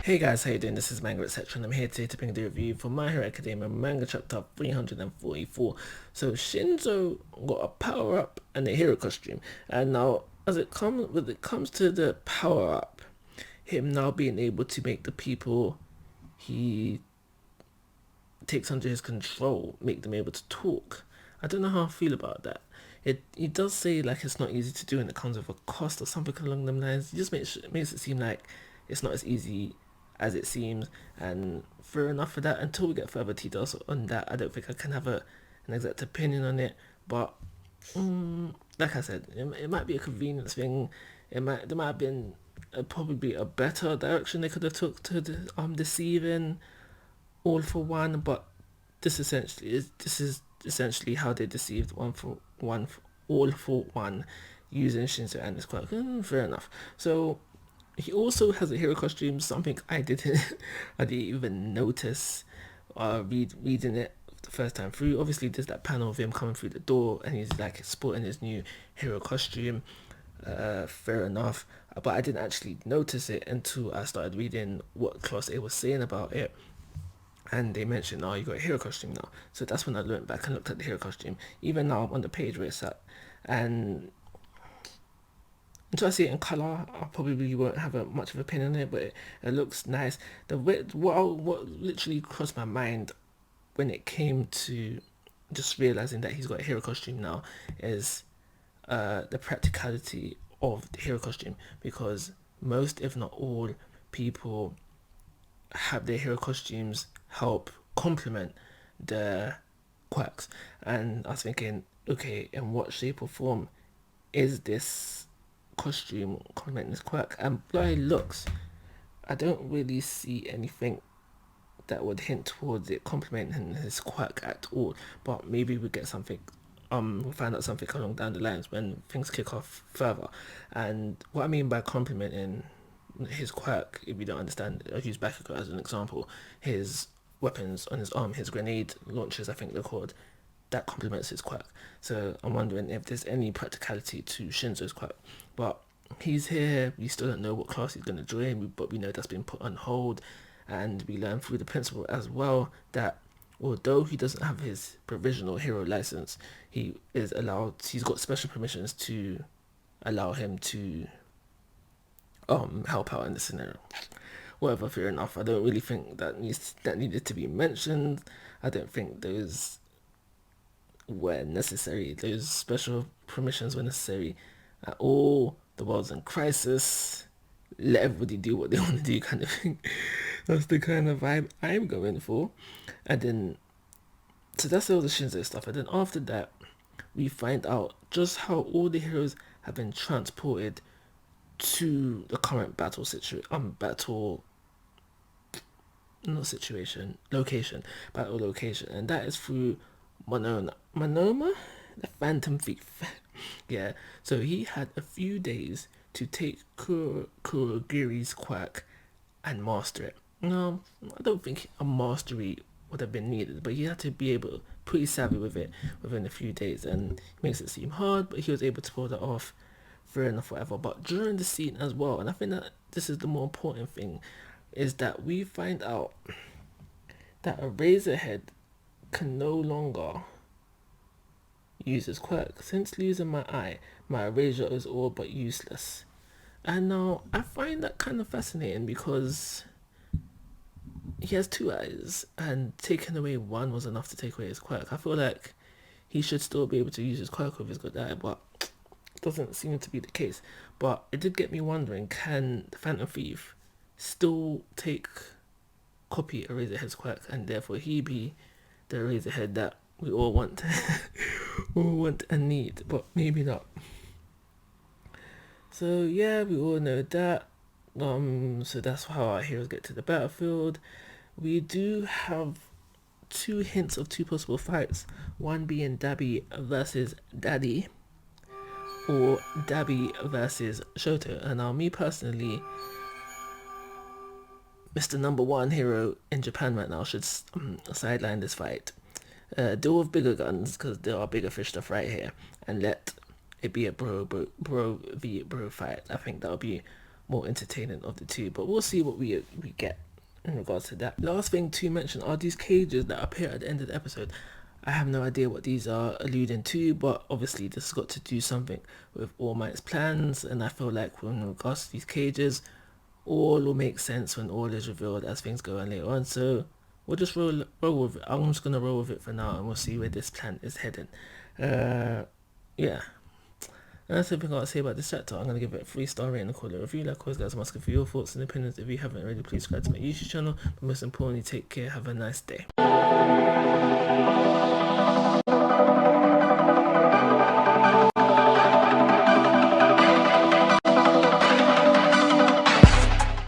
Hey guys, how you doing? This is Manga etc. and I'm here today to bring the review for My Hero Academia Manga Chapter 344. So Shinzo got a power up and a hero costume, and now as it comes to the power up, him now being able to make the people he takes under his control make them able to talk. I don't know how I feel about that. It does say like it's not easy to do and it comes with a cost or something along them lines. It just makes it seem like it's not as easy as it seems, and fair enough for that. Until we get further details on that, I don't think I can have an exact opinion on it. But like I said, it might be a convenience thing. There might have been probably a better direction they could have took to deceiving all for one, but this is essentially how they deceived all for one, using Shinzo and his quirk. Fair enough. So he also has a hero costume, something I didn't even notice. Reading it the first time through. Obviously, there's that panel of him coming through the door, and he's like sporting his new hero costume. Fair enough, but I didn't actually notice it until I started reading what Class A was saying about it, and they mentioned, "Oh, you got a hero costume now." So that's when I went back and looked at the hero costume. Even now, I'm on the page where it's at, and until I see it in color, I probably won't have much of an opinion on it. But it looks nice. What literally crossed my mind when it came to just realizing that he's got a hero costume now is the practicality of the hero costume, because most, if not all, people have their hero costumes help complement their quirks. And I was thinking, okay, in what shape or form is this costume complementing this quirk? And by looks, I don't really see anything that would hint towards it complementing his quirk at all. But maybe we get something. We'll find out something along down the lines when things kick off further. And what I mean by complementing his quirk, if you don't understand, I'll use Bakugo as an example. His weapons on his arm, his grenade launchers, I think they're called, that complements his quirk. So I'm wondering if there's any practicality to Shinzo's quirk. But he's here. We still don't know what class he's going to join, but we know that's been put on hold. And we learn through the principal as well that although he doesn't have his provisional hero license, he's got special permissions to allow him to help out in this scenario. Whatever, fair enough. I don't really think that needed to be mentioned. I don't think those were necessary. Those special permissions were necessary at all. The world's in crisis. Let everybody do what they want to do, kind of thing. That's the kind of vibe I'm going for. And then, so that's all the Shinzo stuff. And then after that, we find out just how all the heroes have been transported to the current battle not situation location battle location, and that is through Monoma, the Phantom Thief. Yeah, so he had a few days to take Kurogiri's quirk and master it. No, I don't think a mastery would have been needed, but he had to be able pretty savvy with it within a few days, and it makes it seem hard, but he was able to pull that off. Fair enough, whatever. But during the scene as well, and I think that this is the more important thing, is that we find out that a Razorhead can no longer use his quirk. Since losing my eye, my erasure is all but useless. And now I find that kind of fascinating because he has two eyes, and taking away one was enough to take away his quirk. I feel like he should still be able to use his quirk with his good eye, but doesn't seem to be the case. But it did get me wondering, can the Phantom Thief still take copy Eraserhead's quirk, and therefore he be the Eraserhead that we all want all want and need, but maybe not. So yeah, we all know that. So that's how our heroes get to the battlefield. We do have two hints of two possible fights, one being Dabi versus Daddy, or Dabi versus Shoto. And now, me personally, Mr. Number One hero in Japan right now should sideline this fight. Deal with bigger guns, because there are bigger fish to fry here, and let it be a bro v bro fight. I think that would be more entertaining of the two. But we'll see what we get in regards to that. Last thing to mention are these cages that appear at the end of the episode. I have no idea what these are alluding to, but obviously this has got to do something with All Might's plans, and I feel like in regards to these cages, all will make sense when all is revealed as things go on later on. So we'll just roll with it. I'm just gonna roll with it for now, and we'll see where this plan is heading. Yeah. And that's everything I got to say about this chapter. I'm going to give it a 3-star rating and call it a review. Like always, guys, I'm asking for your thoughts and opinions. If you haven't already, please subscribe to my YouTube channel. But most importantly, take care. Have a nice day.